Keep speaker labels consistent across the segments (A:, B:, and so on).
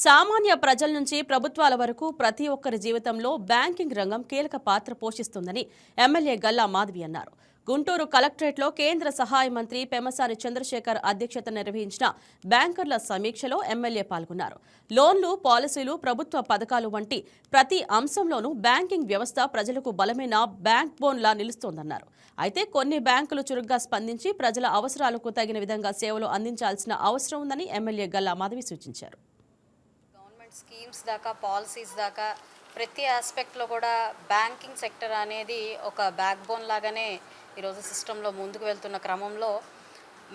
A: సామాన్య ప్రజల నుంచి ప్రభుత్వాల వరకు ప్రతి ఒక్కరి జీవితంలో బ్యాంకింగ్ రంగం కీలక పాత్ర పోషిస్తుందని ఎమ్మెల్యే గల్లా మాధవి అన్నారు. గుంటూరు కలెక్టరేట్లో కేంద్ర సహాయ మంత్రి పెమ్మసాని చంద్రశేఖర్ అధ్యక్షతన నిర్వహించిన బ్యాంకర్ల సమీక్షలో ఎమ్మెల్యే పాల్గొన్నారు. లోన్లు, పాలసీలు, ప్రభుత్వ పథకాలు వంటి ప్రతి అంశంలోనూ బ్యాంకింగ్ వ్యవస్థ ప్రజలకు బలమైన బ్యాంక్ బోన్లా నిలుస్తోందన్నారు. అయితే కొన్ని బ్యాంకులు చురుగ్గా స్పందించి ప్రజల అవసరాలకు తగిన విధంగా సేవలు అందించాల్సిన అవసరం ఉందని ఎమ్మెల్యే గల్లా మాధవి సూచించారు.
B: స్కీమ్స్ దాకా పాలసీస్ దాకా ప్రతి ఆస్పెక్ట్లో కూడా బ్యాంకింగ్ సెక్టర్ అనేది ఒక బ్యాక్ బోన్ లాగానే ఈరోజు సిస్టంలో ముందుకు వెళ్తున్న క్రమంలో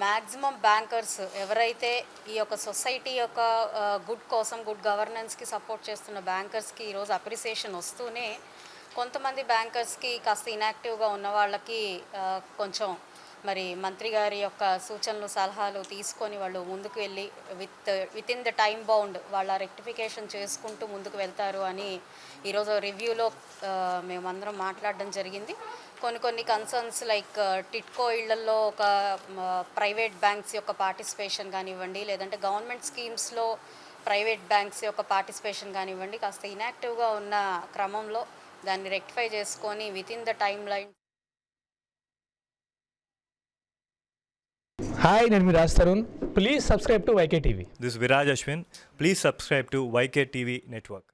B: మ్యాక్సిమం బ్యాంకర్స్ ఎవరైతే ఈ యొక్క సొసైటీ యొక్క గుడ్ కోసం, గుడ్ గవర్నెన్స్కి సపోర్ట్ చేస్తున్న బ్యాంకర్స్కి ఈరోజు అప్రిసియేషన్ వస్తూనే కొంతమంది బ్యాంకర్స్కి కాస్త ఇన్యాక్టివ్గా ఉన్న వాళ్ళకి కొంచెం మరి మంత్రి గారి యొక్క సూచనలు, సలహాలు తీసుకొని వాళ్ళు ముందుకు వెళ్ళి with in the time bound వాళ్ళ రెక్టిఫికేషన్ చేసుకుంటూ ముందుకు వెళ్తారు అని ఈరోజు రివ్యూలో మేమందరం మాట్లాడడం జరిగింది. కొన్ని కన్సర్న్స్ లైక్ టిట్కో ఇళ్లలో ఒక ప్రైవేట్ బ్యాంక్స్ యొక్క పార్టిసిపేషన్ కానివ్వండి, లేదంటే గవర్నమెంట్ స్కీమ్స్లో ప్రైవేట్ బ్యాంక్స్ యొక్క పార్టిసిపేషన్ కానివ్వండి, కాస్త ఇన్యాక్టివ్గా ఉన్న క్రమంలో దాన్ని రెక్టిఫై చేసుకొని with in the time line.
C: Hi, నేను మీ Raj Tarun. Please subscribe to YK TV.
D: This is Viraj Ashwin. Please subscribe to YK TV Network.